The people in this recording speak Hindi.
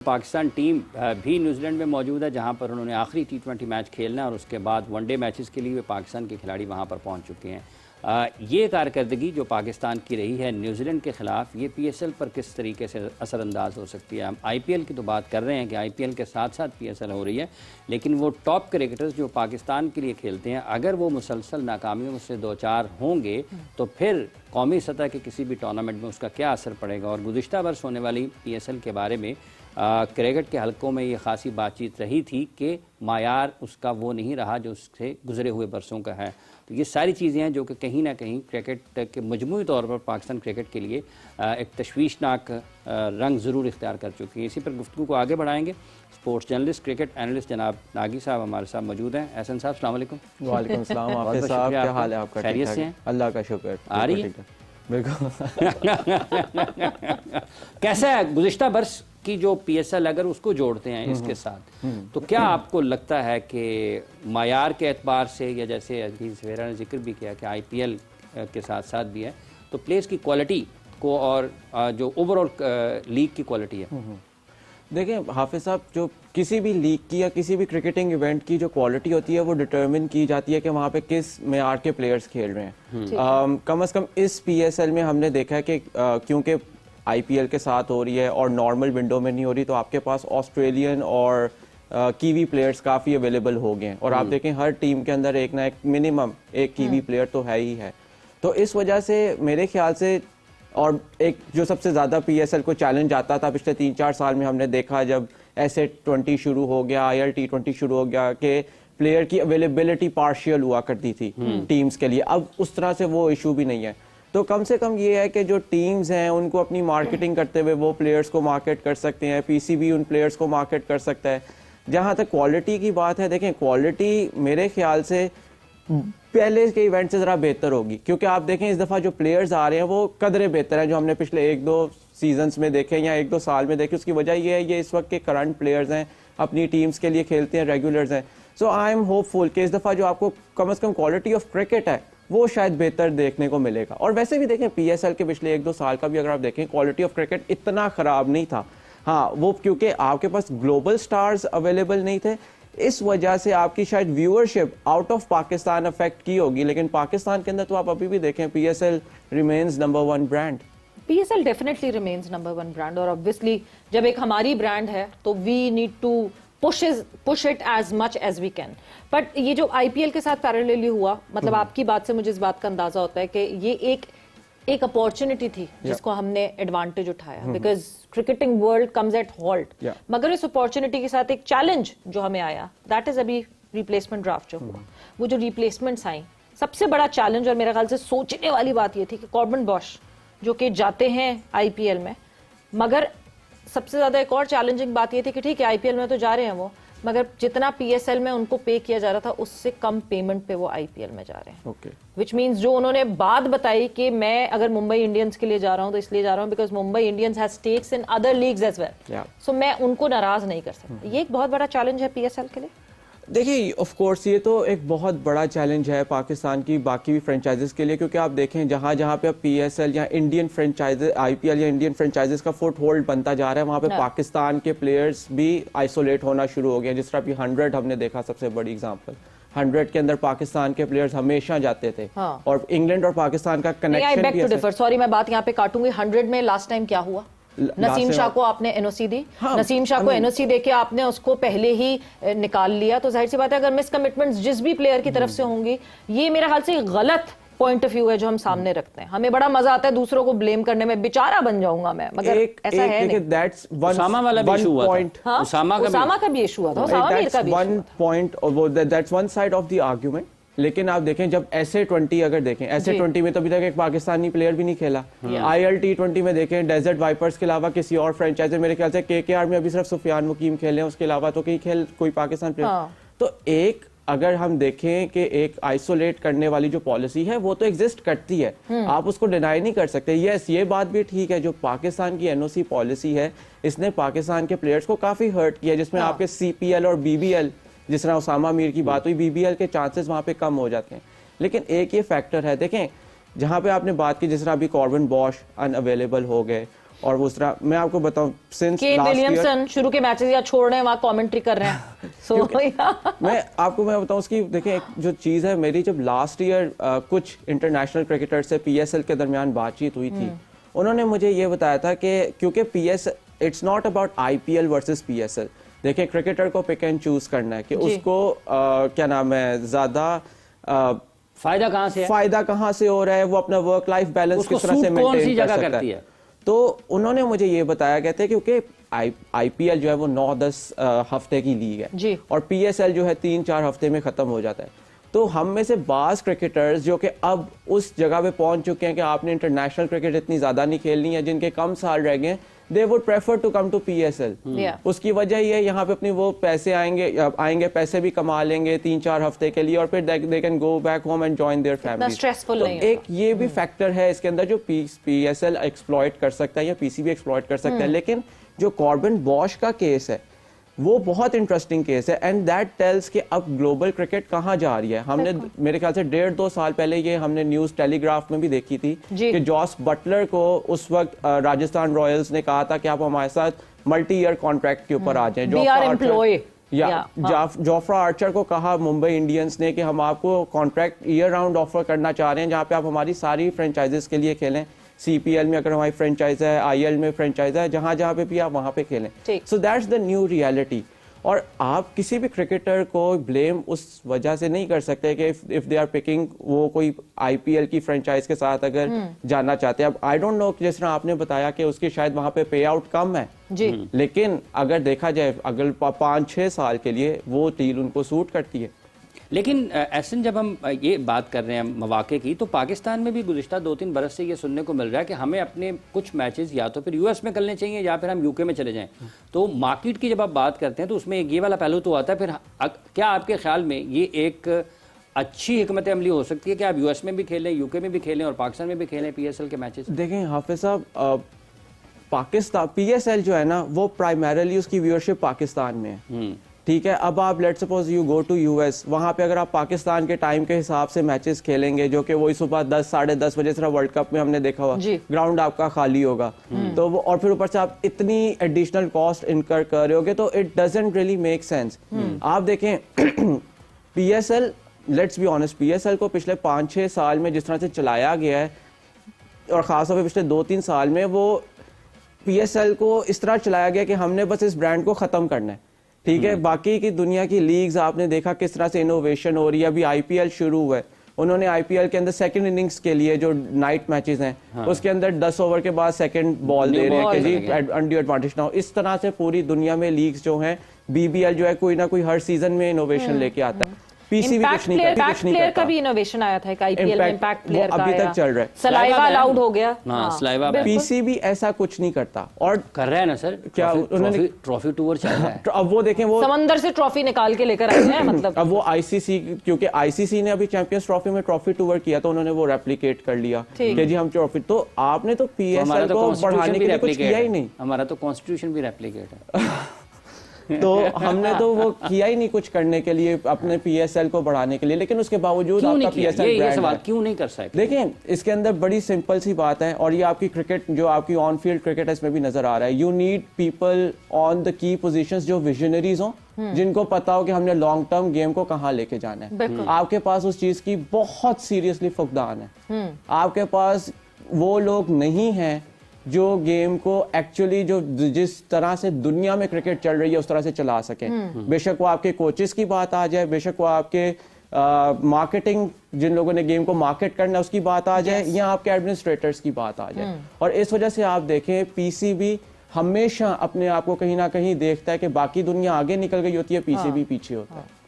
पाकिस्तान टीम भी न्यूजीलैंड में मौजूद है, जहां पर उन्होंने आखिरी T20 मैच खेलना है और उसके बाद वनडे मैचेस के लिए पाकिस्तान के खिलाड़ी वहां पर पहुंच चुके हैं। ये कारकर्दगी जो पाकिस्तान की रही है न्यूजीलैंड के ख़िलाफ़, ये PSL पर किस तरीके से असरअंदाज हो सकती है। हम IPL की तो बात कर रहे हैं कि IPL के साथ साथ PSL हो रही है, लेकिन वो टॉप क्रिकेटर्स जो पाकिस्तान के लिए खेलते हैं, अगर वो मुसलसल नाकामियों से दो चार होंगे तो फिर कौमी सतह के किसी भी टूर्नामेंट में उसका क्या असर पड़ेगा। और गुज़िश्ता बरस होने वाली PSL के बारे में क्रिकेट के हलकों में ये खासी बातचीत रही थी कि मायार उसका वो नहीं रहा जो उससे गुजरे हुए बरसों का है। तो ये सारी चीज़ें हैं जो कि कहीं ना कहीं क्रिकेट के मजमूई तौर पर पाकिस्तान क्रिकेट के लिए एक तशवीशनाक रंग ज़रूर इख्तियार कर चुकी है। इसी पर गुफ्तगू को आगे बढ़ाएंगे। स्पोर्ट्स जर्नलिस्ट, क्रिकेट एनालिस्ट जनाब नागी साहब हमारे साथ मौजूद हैं। एहसन साहब, अस्सलाम वालेकुम। वालेकुम सलाम। आपके साहब क्या हाल है? आपका खैरियत से हैं? अल्लाह का शुक्र। आ रही है बिल्कुल। कैसा है गुज़िश्ता बरस की जो PSL, अगर उसको जोड़ते हैं इसके साथ, तो क्या आपको लगता है कि मायार के एतबार से, या जैसे अजीज सवेरा ने जिक्र भी किया कि IPL के साथ साथ भी है, तो प्लेयर्स की क्वालिटी को और जो ओवरऑल लीग की क्वालिटी है? देखिए हाफिज साहब, जो किसी भी लीग की या किसी भी क्रिकेटिंग इवेंट की जो क्वालिटी होती है वो डिटरमिन की जाती है कि वहाँ पे किस मेयार के प्लेयर्स खेल रहे हैं। कम से कम इस PSL में हमने देखा है कि क्योंकि IPL के साथ हो रही है और नॉर्मल विंडो में नहीं हो रही, तो आपके पास ऑस्ट्रेलियन और कीवी प्लेयर्स काफ़ी अवेलेबल हो गए हैं। और आप देखें हर टीम के अंदर एक ना एक मिनिमम एक कीवी प्लेयर तो है ही है। तो इस वजह से मेरे ख्याल से, और एक जो सबसे ज़्यादा PSL को चैलेंज आता था पिछले 3-4 साल में, हमने देखा जब SA20 शुरू हो गया, IL T20 शुरू हो गया, कि प्लेयर की अवेलेबिलिटी पार्शियल हुआ करती थी टीम्स के लिए। अब उस तरह से वो इशू भी नहीं है। तो कम से कम ये है कि जो टीम्स हैं उनको अपनी मार्केटिंग करते हुए वो प्लेयर्स को मार्केट कर सकते हैं, PCB उन प्लेयर्स को मार्केट कर सकता है। जहाँ तक क्वालिटी की बात है, देखें क्वालिटी मेरे ख्याल से पहले के इवेंट से ज़रा बेहतर होगी, क्योंकि आप देखें इस दफ़ा जो प्लेयर्स आ रहे हैं वो कदरे बेहतर हैं जो हमने पिछले 1-2 सीजन्स में देखे या 1-2 साल में देखे। उसकी वजह ये है, ये इस वक्त के करंट प्लेयर्स हैं, अपनी टीम्स के लिए खेलते हैं, रेगुलर्स हैं। सो आई एम होपफुल कि इस दफ़ा जो आपको कम से कम क्वालिटी ऑफ क्रिकेट है वो शायद बेहतर देखने को मिलेगा। और वैसे भी देखें PSL के पिछले 1-2 साल का भी अगर आप देखें, क्वालिटी ऑफ क्रिकेट इतना ख़राब नहीं था। हाँ, वो क्योंकि आपके पास ग्लोबल स्टार्स अवेलेबल नहीं थे, इस वजह से आपकी शायद viewership out of Pakistan affect की होगी। लेकिन पाकिस्तान के अंदर तो आप अभी भी देखें PSL remains number 1 brand. PSL definitely remains number 1 brand, और ऑब्वियसली जब एक हमारी ब्रांड है तो we need to push it as much as we can. But ये जो IPL के साथ पैरेलली हुआ, मतलब आपकी बात से मुझे इस बात का अंदाजा होता है कि ये एक अपॉर्चुनिटी थी जिसको हमने एडवांटेज उठाया, because cricketing world comes at halt. मगर इस अपॉर्चुनिटी के साथ एक चैलेंज जो हमें आया, दैट इज अभी रिप्लेसमेंट ड्राफ्ट जो हुआ, वो जो रिप्लेसमेंट्स आई, सबसे बड़ा चैलेंज और मेरे ख्याल से सोचने वाली बात ये थी कि कॉर्बन बॉश जो कि जाते हैं IPL में, मगर सबसे ज्यादा एक और चैलेंजिंग बात ये थी कि ठीक है IPL में तो जा रहे हैं वो, मगर जितना PSL में उनको पे किया जा रहा था उससे कम पेमेंट पे वो IPL में जा रहे हैं। ओके, विच मीन्स जो उन्होंने बात बताई कि मैं अगर मुंबई इंडियंस के लिए जा रहा हूं तो इसलिए जा रहा हूं because Mumbai Indians has stakes in other leagues as well, so मैं उनको नाराज नहीं कर सकता। ये एक बहुत बड़ा चैलेंज है PSL के लिए। देखिए ऑफ कोर्स ये तो एक बहुत बड़ा चैलेंज है पाकिस्तान की बाकी भी फ्रेंचाइजेस के लिए, क्योंकि आप देखें जहाँ जहाँ पे अब PSL या इंडियन फ्रेंचाइजेस, IPL या इंडियन फ्रेंचाइजेस का फुट होल्ड बनता जा रहा है, वहाँ पे पाकिस्तान के प्लेयर्स भी आइसोलेट होना शुरू हो गए। जिस तरह अभी 100 हमने देखा, सबसे बड़ी एग्जांपल 100 के अंदर पाकिस्तान के प्लेयर्स हमेशा जाते थे। और इंग्लैंड और पाकिस्तान का कनेक्शन, सॉरी मैं बात यहाँ पे काटूंगी, 100 में लास्ट टाइम क्या हुआ? नसीम शाह को आपने NOC दी। नसीम शाह को NOC देके आपने उसको पहले ही निकाल लिया, तो जाहिर सी बात है अगर मिस कमिटमेंट्स जिस भी प्लेयर की तरफ से होंगी, ये मेरे ख्याल से गलत पॉइंट ऑफ व्यू है जो हम सामने रखते हैं। हमें बड़ा मजा आता है दूसरों को ब्लेम करने में, बेचारा बन जाऊंगा मैं, मगर ऐसा है नहीं। उसामा वाला भी इशू हुआ था, उसामा का भी इशू हुआ था, उसामा मीर का भी one point, that's one side of the argument. लेकिन आप देखें जब SA20 अगर देखें, SA20 में तो अभी तक एक पाकिस्तानी प्लेयर भी नहीं खेला। IL T20 में देखें, डेजर्ट वाइपर्स के अलावा किसी और फ्रेंचाइज, मेरे ख्याल से KKR में अभी सिर्फ सुफियान मुकीम खेले हैं, उसके अलावा तो कोई पाकिस्तान प्लेयर। तो एक अगर हम देखें कि एक आइसोलेट करने वाली जो पॉलिसी है वो तो एग्जिस्ट करती है, आप उसको डिनाई नहीं कर सकते। यस, ये बात भी ठीक है, जो पाकिस्तान की NOC पॉलिसी है इसने पाकिस्तान के प्लेयर्स को काफी हर्ट किया, जिसमें आपके CPL और BBL, जिस तरह उसामा मीर की बात हुई, BBL के चांसेस वहाँ पे कम हो जाते हैं। लेकिन एक ये फैक्टर है, देखें जहाँ पे आपने बात की, जिस तरह अभी कॉर्बन बॉश अनअवेलेबल हो गए, और उस तरह मैं आपको बताऊं सिंस केन लास्ट विलियमसन शुरू के मैचेस या छोड़ रहे हैं, वहां कमेंट्री कर रहे हैं। सो मैं बताऊं उसकी देखिए एक जो चीज़ है, मेरी जब लास्ट ईयर कुछ इंटरनेशनल क्रिकेटर से PSL के दरमियान बातचीत हुई थी, उन्होंने मुझे ये बताया था कि क्योंकि it's not about IPL versus PSL। देखिए क्रिकेटर को पिक एंड चूज करना है कि उसको क्या नाम है ज्यादा फायदा कहाँ से हो रहा है, वो अपना वर्क लाइफ बैलेंस किस तरह से मेंटेन कर सकता है। तो उन्होंने मुझे ये बताया, कहते हैं क्योंकि IPL जो है वो 9-10 हफ्ते की लीग है और PSL जो है 3-4 हफ्ते में खत्म हो जाता है। तो हम में से बाज क्रिकेटर्स जो कि अब उस जगह पे पहुंच चुके हैं कि आपने इंटरनेशनल क्रिकेट इतनी ज्यादा नहीं खेलनी है, जिनके कम साल रह गए, they would prefer to come to PSL। उसकी वजह ये यहाँ पे अपनी वो पैसे आएंगे पैसे भी कमा लेंगे 3-4 हफ्ते के लिए और फिर they can go back home and join their family. Stressful नहीं एक ये भी फैक्टर है इसके अंदर जो PSL एक्सप्लॉइट कर सकता है या PCB एक्सप्लॉइट कर सकता है। लेकिन जो कॉर्बिन बॉश का केस है वो बहुत इंटरेस्टिंग केस है एंड दैट टेल्स कि अब ग्लोबल क्रिकेट कहाँ जा रही है। हमने मेरे ख्याल से 1.5-2 साल पहले ये हमने न्यूज टेलीग्राफ में भी देखी थी कि जॉस बटलर को उस वक्त राजस्थान रॉयल्स ने कहा था कि आप हमारे साथ मल्टी ईयर कॉन्ट्रैक्ट के ऊपर आ जाएं। जोफ्रा आर्चर को कहा मुंबई इंडियंस ने कि हम आपको कॉन्ट्रैक्ट ईयर राउंड ऑफर करना चाह रहे हैं जहाँ पे आप हमारी सारी फ्रेंचाइजेस के लिए खेलें। CPL में अगर हमारी फ्रेंचाइज है, IL में फ्रेंचाइज है, जहां जहां पे भी आप वहां पे खेलें। So that's the new reality. और आप किसी भी क्रिकेटर को ब्लेम उस वजह से नहीं कर सकते कि इफ दे आर पिकिंग वो कोई IPL की फ्रेंचाइज के साथ अगर जाना चाहते हैं। अब आई डोंट नो जिस तरह आपने बताया कि उसकी शायद वहां पे पे आउट कम है जी, लेकिन अगर देखा जाए अगर 5-6 साल के लिए वो डील उनको सूट करती है। लेकिन एहसन जब हम ये बात कर रहे हैं मौके की, तो पाकिस्तान में भी गुज़िश्ता 2-3 बरस से ये सुनने को मिल रहा है कि हमें अपने कुछ मैचेस या तो फिर US में करने चाहिए या फिर हम UK में चले जाएं। तो मार्केट की जब आप बात करते हैं तो उसमें ये वाला पहलू तो आता है। फिर क्या आपके ख्याल में ये एक अच्छी हिकमत अमली हो सकती है कि आप US में भी खेलें, UK में भी खेलें और पाकिस्तान में भी खेलें PSL के मैचेस? देखें हाफिज साहब, पाकिस्तान PSL जो है ना वो प्राइमरीली उसकी व्यूअरशिप पाकिस्तान में है, ठीक है। अब आप let's suppose you go to US, वहां पे अगर आप पाकिस्तान के टाइम के हिसाब से मैचेस खेलेंगे जो कि वही सुबह 10-10:30 बजे से वर्ल्ड कप में हमने देखा हुआ, ग्राउंड आपका खाली होगा तो वो, और फिर ऊपर से आप इतनी एडिशनल कॉस्ट इनकर कर रहे होगे तो it doesn't really make sense. आप देखें PSL, let's be honest, PSL को पिछले 5-6 साल में जिस तरह से चलाया गया है और खासतौर पर पिछले 2-3 साल में वो PSL को इस तरह चलाया गया कि हमने बस इस ब्रांड को खत्म करना है, ठीक है। बाकी की दुनिया की लीग्स आपने देखा किस तरह से इनोवेशन हो रही है। अभी IPL शुरू हुआ है, उन्होंने IPL के अंदर सेकंड इनिंग्स के लिए जो नाइट मैचेस हैं उसके अंदर 10 ओवर के बाद सेकंड बॉल दे रहे हैं कि जी अनड्यू एडवांटेज ना हो। इस तरह से पूरी दुनिया में लीग्स जो हैं, BBL जो है कोई ना कोई हर सीजन में इनोवेशन लेके आता है। PCB कुछ नहीं प्लेयर का भी इनोवेशन आया था IPL में, इम्पैक्ट प्लेयर का अभी तक चल रहा है, सलाइवा अलाउड हो गया। सलाइवा PCB ऐसा कुछ नहीं करता और कर रहा है ना सर, क्या उन्होंने ट्रॉफी टूर चल रहा है। अब वो देखें वो समंदर से ट्रॉफी निकाल के लेकर आए हैं मतलब। अब वो ICC, क्योंकि ICC ने अभी चैंपियंस ट्रॉफी में ट्रॉफी टूर किया तो उन्होंने वो रेप्लिकेट कर लिया कि जी हम ट्रॉफी, तो आपने तो PSL को बढ़ाने के लिए कुछ किया ही नहीं। हमारा तो कॉन्स्टिट्यूशन भी रेप्लिकेट है तो हमने तो वो किया ही नहीं कुछ करने के लिए अपने PSL को बढ़ाने के लिए, लेकिन उसके बावजूद आपका PSL ये सवाल क्यों नहीं कर सकते? देखें इसके अंदर बड़ी सिंपल सी बात है और ये आपकी क्रिकेट जो आपकी ऑन फील्ड क्रिकेट है इसमें भी नजर आ रहा है। You need people on the key positions जो विजनरीज हों, जिनको पता हो कि हमने लॉन्ग टर्म गेम को कहाँ लेके जाना है। आपके पास उस चीज की बहुत सीरियसली फुकदान है, आपके पास वो लोग नहीं हैं जो गेम को एक्चुअली जो जिस तरह से दुनिया में क्रिकेट चल रही है उस तरह से चला सके। बेशक वो आपके कोचेस की बात आ जाए, बेशक वो आपके मार्केटिंग जिन लोगों ने गेम को मार्केट करना है उसकी बात आ जाए, या आपके एडमिनिस्ट्रेटर्स की बात आ जाए। और इस वजह से आप देखें PCB हमेशा अपने आप को कहीं ना कहीं देखता है कि बाकी दुनिया आगे निकल गई होती है, PCB पीछे होता है।